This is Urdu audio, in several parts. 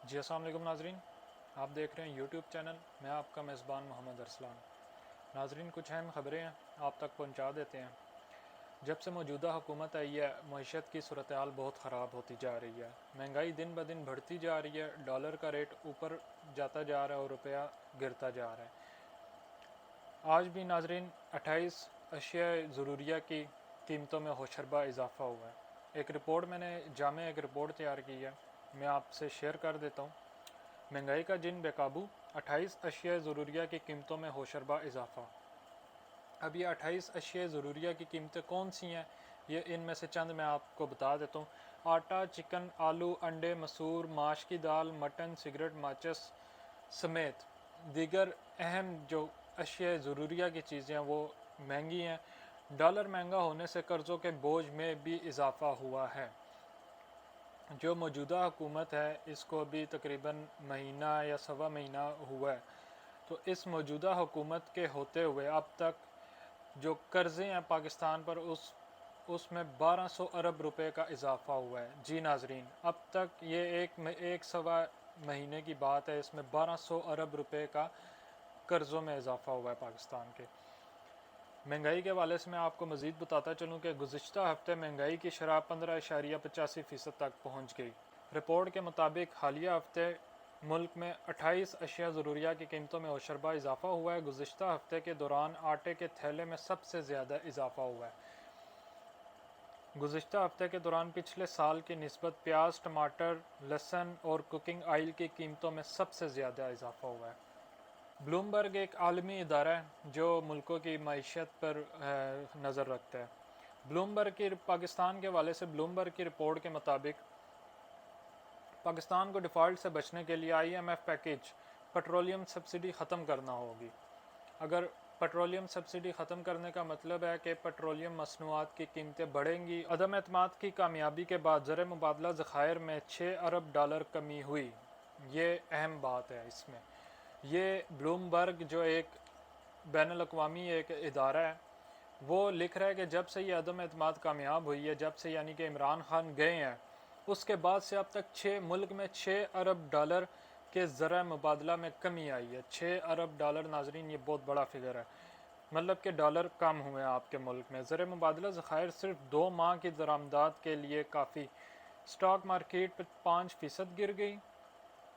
جی السلام علیکم ناظرین، آپ دیکھ رہے ہیں یوٹیوب چینل، میں آپ کا میزبان محمد ارسلان۔ ناظرین، کچھ اہم خبریں ہیں، آپ تک پہنچا دیتے ہیں۔ جب سے موجودہ حکومت آئی ہے، معیشت کی صورتحال بہت خراب ہوتی جا رہی ہے۔ مہنگائی دن بدن بڑھتی جا رہی ہے، ڈالر کا ریٹ اوپر جاتا جا رہا ہے اور روپیہ گرتا جا رہا ہے۔ آج بھی ناظرین 28 اشیاء ضروریہ کی قیمتوں میں ہوشربا اضافہ ہوا ہے۔ ایک رپورٹ میں نے جامع ایک رپورٹ تیار کی ہے، میں آپ سے شیئر کر دیتا ہوں۔ مہنگائی کا جن بے قابو، 28 اشیاء ضروریہ کی قیمتوں میں ہوشربا اضافہ۔ اب یہ 28 اشیاء ضروریہ کی قیمتیں کون سی ہیں، یہ ان میں سے چند میں آپ کو بتا دیتا ہوں۔ آٹا، چکن، آلو، انڈے، مسور، ماش کی دال، مٹن، سگریٹ، ماچس سمیت دیگر اہم جو اشیاء ضروریہ کی چیزیں ہیں وہ مہنگی ہیں۔ ڈالر مہنگا ہونے سے قرضوں کے بوجھ میں بھی اضافہ ہوا ہے۔ جو موجودہ حکومت ہے اس کو ابھی تقریباً مہینہ یا سوا مہینہ ہوا ہے، تو اس موجودہ حکومت کے ہوتے ہوئے اب تک جو قرضے ہیں پاکستان پر اس میں 1200 ارب روپے کا اضافہ ہوا ہے۔ جی ناظرین، اب تک یہ ایک سوا مہینے کی بات ہے، اس میں 1200 ارب روپے کا قرضوں میں اضافہ ہوا ہے پاکستان کے۔ مہنگائی کے حوالے سے میں آپ کو مزید بتاتا چلوں کہ گزشتہ ہفتے مہنگائی کی شرح 15.85% تک پہنچ گئی۔ رپورٹ کے مطابق حالیہ ہفتے ملک میں 28 اشیاء ضروریہ کی قیمتوں میں ہوشربا اضافہ ہوا ہے۔ گزشتہ ہفتے کے دوران آٹے کے تھیلے میں سب سے زیادہ اضافہ ہوا ہے۔ گزشتہ ہفتے کے دوران پچھلے سال کی نسبت پیاز، ٹماٹر، لہسن اور کوکنگ آئل کی قیمتوں میں سب سے زیادہ اضافہ ہوا ہے۔ بلومبرگ ایک عالمی ادارہ ہے جو ملکوں کی معیشت پر نظر رکھتا ہے۔ پاکستان کے حوالے سے بلومبرگ کی رپورٹ کے مطابق پاکستان کو ڈیفالٹ سے بچنے کے لیے IMF پیکیج پیٹرولیم سبسڈی ختم کرنا ہوگی۔ اگر پیٹرولیم سبسڈی ختم کرنے کا مطلب ہے کہ پیٹرولیم مصنوعات کی قیمتیں بڑھیں گی۔ عدم اعتماد کی کامیابی کے بعد زر مبادلہ ذخائر میں 6 ارب ڈالر کمی ہوئی، یہ اہم بات ہے اس میں۔ یہ بلومبرگ جو ایک بین الاقوامی ایک ادارہ ہے، وہ لکھ رہا ہے کہ جب سے یہ عدم اعتماد کامیاب ہوئی ہے، جب سے یعنی کہ عمران خان گئے ہیں، اس کے بعد سے اب تک ملک میں 6 ارب ڈالر کے زر مبادلہ میں کمی آئی ہے۔ 6 ارب ڈالر ناظرین، یہ بہت بڑا فگر ہے، مطلب کہ ڈالر کم ہوئے ہیں آپ کے ملک میں۔ زر مبادلہ ذخائر صرف 2 ماہ کی درآمدات کے لیے کافی۔ سٹاک مارکیٹ 5% گر گئی۔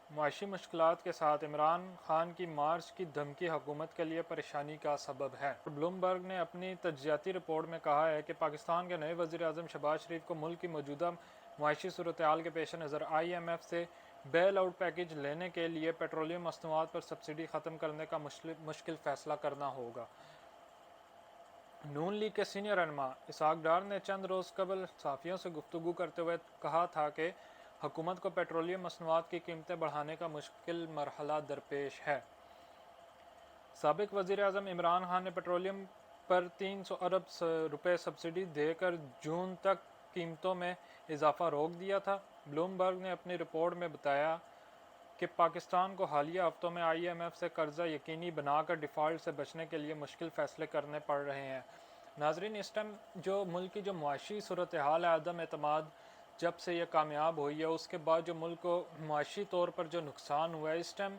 معاشی مشکلات کے ساتھ عمران خان کی مارچ کی دھمکی حکومت کے لیے پریشانی کا سبب ہے۔ بلومبرگ نے اپنی تجزیاتی رپورٹ میں کہا ہے کہ پاکستان کے نئے وزیر اعظم شہباز شریف کو ملک کی موجودہ معاشی صورتحال کے پیش نظر IMF سے بیل آؤٹ پیکیج لینے کے لیے پیٹرولیم مصنوعات پر سبسڈی ختم کرنے کا مشکل فیصلہ کرنا ہوگا۔ نون لیگ کے سینئر رہنما اسحاق ڈار نے چند روز قبل صحافیوں سے گفتگو کرتے ہوئے کہا تھا کہ حکومت کو پیٹرولیم مصنوعات کی قیمتیں بڑھانے کا مشکل مرحلہ درپیش ہے۔ سابق وزیر اعظم عمران خان نے پیٹرولیم پر 300 ارب روپے سبسڈی دے کر جون تک قیمتوں میں اضافہ روک دیا تھا۔ بلومبرگ نے اپنی رپورٹ میں بتایا کہ پاکستان کو حالیہ ہفتوں میں IMF سے قرضہ یقینی بنا کر ڈیفالٹ سے بچنے کے لیے مشکل فیصلے کرنے پڑ رہے ہیں۔ ناظرین، اس ٹائم جو ملک کی جو معاشی صورتحال ہے، عدم اعتماد جب سے یہ کامیاب ہوئی ہے، اس کے بعد جو ملک کو معاشی طور پر جو نقصان ہوا ہے، اس ٹائم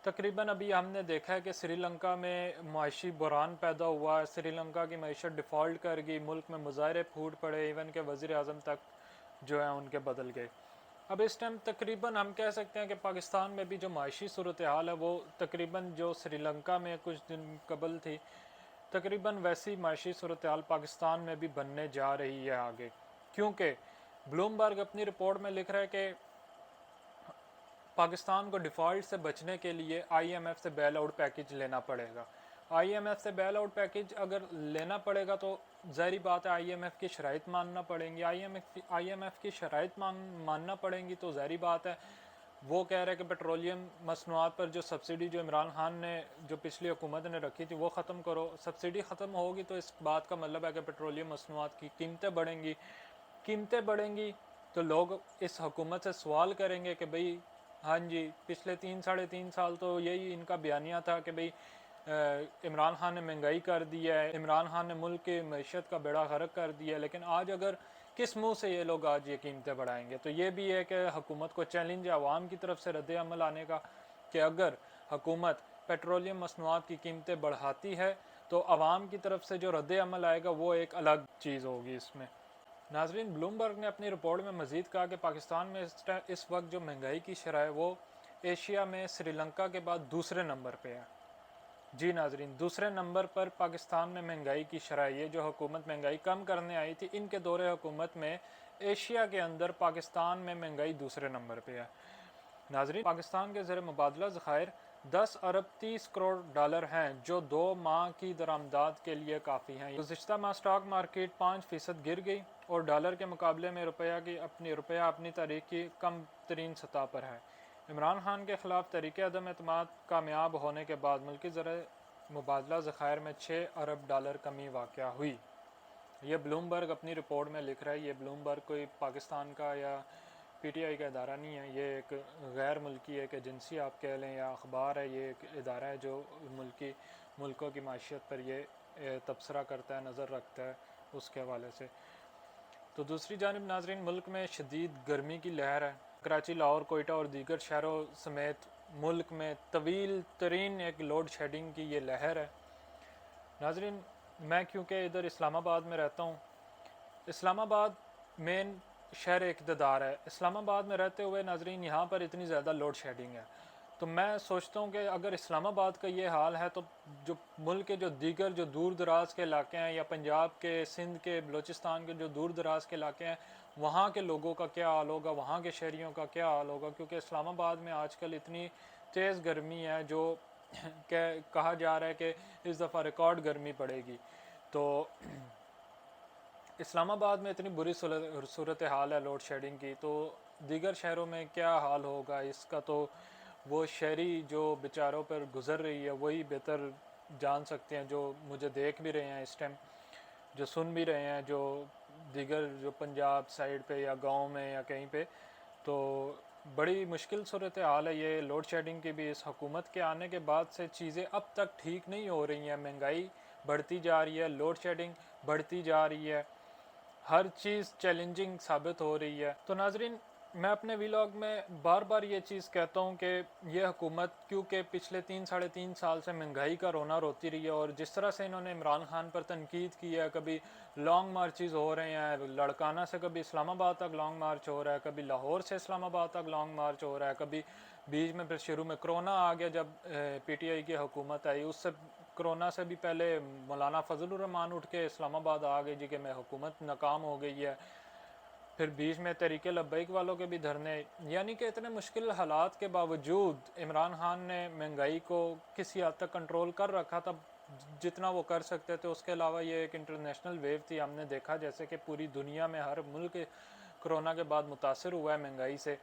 تقریباً ابھی ہم نے دیکھا ہے کہ سری لنکا میں معاشی بحران پیدا ہوا ہے، سری لنکا کی معیشت ڈیفالٹ کر گئی، ملک میں مظاہرے پھوٹ پڑے، ایون کہ وزیر اعظم تک جو ہیں ان کے بدل گئے۔ اب اس ٹائم تقریباً ہم کہہ سکتے ہیں کہ پاکستان میں بھی جو معاشی صورتحال ہے وہ تقریباً جو سری لنکا میں کچھ دن قبل تھی، تقریباً ویسی معاشی صورتحال پاکستان میں بھی بننے جا رہی ہے آگے، کیونکہ بلومبرگ اپنی رپورٹ میں لکھ رہا ہے کہ پاکستان کو ڈیفالٹ سے بچنے کے لیے IMF سے بیل آؤٹ پیکیج لینا پڑے گا۔ IMF سے بیل آؤٹ پیکیج اگر لینا پڑے گا تو ظاہری بات ہے IMF کی شرائط ماننا پڑیں گی۔ IMF کی شرائط ماننا پڑیں گی تو ظاہری بات ہے وہ کہہ رہے کہ پیٹرولیم مصنوعات پر جو سبسڈی جو عمران خان نے جو پچھلی حکومت نے رکھی تھی وہ ختم کرو۔ سبسڈی ختم ہوگی تو اس بات کا مطلب ہے کہ پیٹرولیم مصنوعات کی قیمتیں بڑھیں گی۔ قیمتیں بڑھیں گی تو لوگ اس حکومت سے سوال کریں گے کہ بھئی ہاں جی، پچھلے 3 سال تو یہی ان کا بیانیہ تھا کہ بھئی عمران خان نے مہنگائی کر دی ہے، عمران خان نے ملک کی معیشت کا بیڑا غرق کر دیا ہے، لیکن آج اگر کس منہ سے یہ لوگ آج یہ قیمتیں بڑھائیں گے؟ تو یہ بھی ہے کہ حکومت کو چیلنج ہے عوام کی طرف سے رد عمل آنے کا کہ اگر حکومت پیٹرولیم مصنوعات کی قیمتیں بڑھاتی ہے تو عوام کی طرف سے جو رد عمل آئے گا وہ ایک الگ چیز ہوگی اس میں۔ ناظرین، بلومبرگ نے اپنی رپورٹ میں مزید کہا کہ پاکستان میں اس وقت جو مہنگائی کی شرح ہے وہ ایشیا میں سری لنکا کے بعد دوسرے نمبر پہ ہے۔ جی ناظرین، دوسرے نمبر پر پاکستان میں مہنگائی کی شرح، یہ جو حکومت مہنگائی کم کرنے آئی تھی ان کے دور حکومت میں ایشیا کے اندر پاکستان میں مہنگائی دوسرے نمبر پہ ہے۔ ناظرین، پاکستان کے زیر مبادلہ ذخائر 10 ارب 30 کروڑ ڈالر ہیں جو 2 ماہ کی درآمدات کے لیے کافی ہیں۔ گزشتہ ماہ سٹاک مارکیٹ 5% گر گئی اور ڈالر کے مقابلے میں روپیہ اپنی تاریخ کی کم ترین سطح پر ہے۔ عمران خان کے خلاف تحریک عدم اعتماد کامیاب ہونے کے بعد ملکی زر مبادلہ ذخائر میں 6 ارب ڈالر کمی واقع ہوئی۔ یہ بلومبرگ اپنی رپورٹ میں لکھ رہا ہے۔ یہ بلومبرگ کوئی پاکستان کا یا پی ٹی آئی کا ادارہ نہیں ہے، یہ ایک غیر ملکی ایک ایجنسی آپ کہہ لیں یا اخبار ہے، یہ ایک ادارہ ہے جو ملکوں کی معیشت پر یہ تبصرہ کرتا ہے، نظر رکھتا ہے اس کے حوالے سے۔ تو دوسری جانب ناظرین، ملک میں شدید گرمی کی لہر ہے۔ کراچی، لاہور، کوئٹہ اور دیگر شہروں سمیت ملک میں طویل ترین ایک لوڈ شیڈنگ کی یہ لہر ہے۔ ناظرین، میں کیونکہ ادھر اسلام آباد میں رہتا ہوں، اسلام آباد مین شہر اقتدار ہے، اسلام آباد میں رہتے ہوئے ناظرین یہاں پر اتنی زیادہ لوڈ شیڈنگ ہے، تو میں سوچتا ہوں کہ اگر اسلام آباد کا یہ حال ہے تو جو ملک کے جو دیگر جو دور دراز کے علاقے ہیں یا پنجاب کے، سندھ کے، بلوچستان کے جو دور دراز کے علاقے ہیں وہاں کے لوگوں کا کیا حال ہوگا، وہاں کے شہریوں کا کیا حال ہوگا، کیونکہ اسلام آباد میں آج کل اتنی تیز گرمی ہے جو کہا جا رہا ہے کہ اس دفعہ ریکارڈ گرمی پڑے گی۔ تو اسلام آباد میں اتنی بری صورتحال ہے لوڈ شیڈنگ کی، تو دیگر شہروں میں کیا حال ہوگا اس کا تو وہ شہری جو بیچاروں پر گزر رہی ہے وہی بہتر جان سکتے ہیں، جو مجھے دیکھ بھی رہے ہیں اس ٹائم، جو سن بھی رہے ہیں، جو دیگر جو پنجاب سائیڈ پہ یا گاؤں میں یا کہیں پہ، تو بڑی مشکل صورتحال ہے یہ لوڈ شیڈنگ کی بھی۔ اس حکومت کے آنے کے بعد سے چیزیں اب تک ٹھیک نہیں ہو رہی ہیں، مہنگائی بڑھتی جا رہی ہے، لوڈ شیڈنگ بڑھتی جا رہی ہے، ہر چیز چیلنجنگ ثابت ہو رہی ہے۔ تو ناظرین، میں اپنے ویلاگ میں بار بار یہ چیز کہتا ہوں کہ یہ حکومت کیونکہ پچھلے 3 سال سے مہنگائی کا رونا روتی رہی ہے، اور جس طرح سے انہوں نے عمران خان پر تنقید کی ہے، کبھی لانگ مارچز ہو رہے ہیں لڑکانہ سے، کبھی اسلام آباد تک لانگ مارچ ہو رہا ہے، کبھی لاہور سے اسلام آباد تک لانگ مارچ ہو رہا ہے، کبھی بیچ میں پھر شروع میں کرونا آ گیا جب پی ٹی آئی کی حکومت آئی، اس سے کرونا سے بھی پہلے مولانا فضل الرحمان اٹھ کے اسلام آباد آ گئی جی کہ میں حکومت ناکام ہو گئی ہے، پھر بیچ میں تحریک لبیک والوں کے بھی دھرنے، یعنی کہ اتنے مشکل حالات کے باوجود عمران خان نے مہنگائی کو کسی حد تک کنٹرول کر رکھا تھا جتنا وہ کر سکتے تھے۔ اس کے علاوہ یہ ایک انٹرنیشنل ویو تھی، ہم نے دیکھا جیسے کہ پوری دنیا میں ہر ملک کرونا کے بعد متاثر ہوا ہے مہنگائی سے،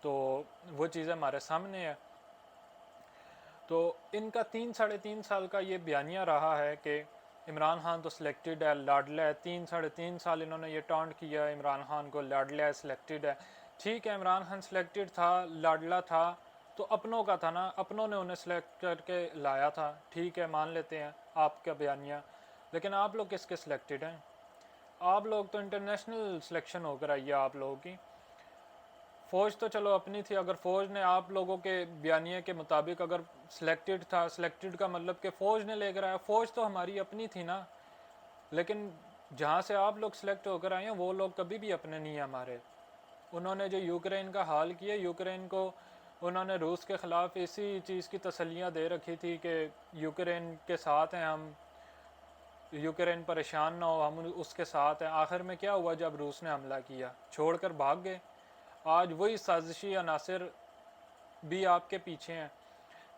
تو وہ چیزیں ہمارے سامنے ہے۔ تو ان کا 3 سال کا یہ بیانیہ رہا ہے کہ عمران خان تو سلیکٹڈ ہے، لاڈلا ہے، 3 سال انہوں نے یہ ٹانٹ کیا ہے عمران خان کو، لاڈلا ہے، سلیکٹڈ ہے۔ ٹھیک ہے، عمران خان سلیکٹڈ تھا، لاڈلا تھا، تو اپنوں کا تھا نا، اپنوں نے انہیں سلیکٹ کر کے لایا تھا، ٹھیک ہے مان لیتے ہیں آپ کا بیانیہ، لیکن آپ لوگ کس کے سلیکٹڈ ہیں؟ آپ لوگ تو انٹرنیشنل سلیکشن ہو کر آئی ہے آپ لوگوں کی۔ فوج تو چلو اپنی تھی، اگر فوج نے آپ لوگوں کے بیانیے کے مطابق اگر سلیکٹڈ تھا، سلیکٹڈ کا مطلب کہ فوج نے لے کر آیا، فوج تو ہماری اپنی تھی نا، لیکن جہاں سے آپ لوگ سلیکٹ ہو کر آئے ہیں وہ لوگ کبھی بھی اپنے نہیں ہیں ہمارے۔ انہوں نے جو یوکرین کا حال کیا، یوکرین کو انہوں نے روس کے خلاف اسی چیز کی تسلیاں دے رکھی تھی کہ یوکرین کے ساتھ ہیں ہم، یوکرین پریشان نہ ہو، ہم اس کے ساتھ ہیں۔ آخر میں کیا ہوا جب روس نے حملہ کیا؟ چھوڑ کر بھاگ گئے۔ آج وہی سازشی عناصر بھی آپ کے پیچھے ہیں۔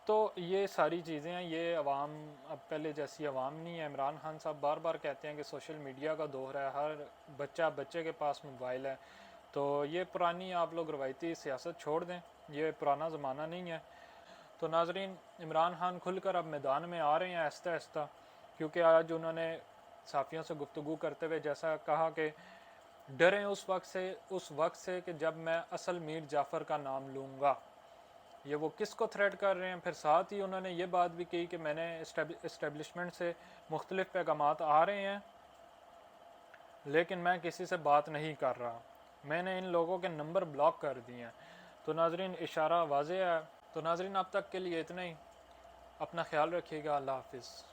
تو یہ ساری چیزیں ہیں، یہ عوام اب پہلے جیسی عوام نہیں ہے۔ عمران خان صاحب بار بار کہتے ہیں کہ سوشل میڈیا کا دور ہے، ہر بچے کے پاس موبائل ہے، تو یہ پرانی آپ لوگ روایتی سیاست چھوڑ دیں، یہ پرانا زمانہ نہیں ہے۔ تو ناظرین، عمران خان کھل کر اب میدان میں آ رہے ہیں آہستہ آہستہ، کیونکہ آج انہوں نے صحافیوں سے گفتگو کرتے ہوئے جیسا کہا کہ ڈریں اس وقت سے کہ جب میں اصل میر جعفر کا نام لوں گا۔ یہ وہ کس کو تھریٹ کر رہے ہیں؟ پھر ساتھ ہی انہوں نے یہ بات بھی کی کہ میں نے اسٹیبلشمنٹ سے مختلف پیغامات آ رہے ہیں لیکن میں کسی سے بات نہیں کر رہا، میں نے ان لوگوں کے نمبر بلاک کر دیے ہیں۔ تو ناظرین اشارہ واضح ہے۔ تو ناظرین اب تک کے لیے اتنا ہی، اپنا خیال رکھیے گا، اللہ حافظ۔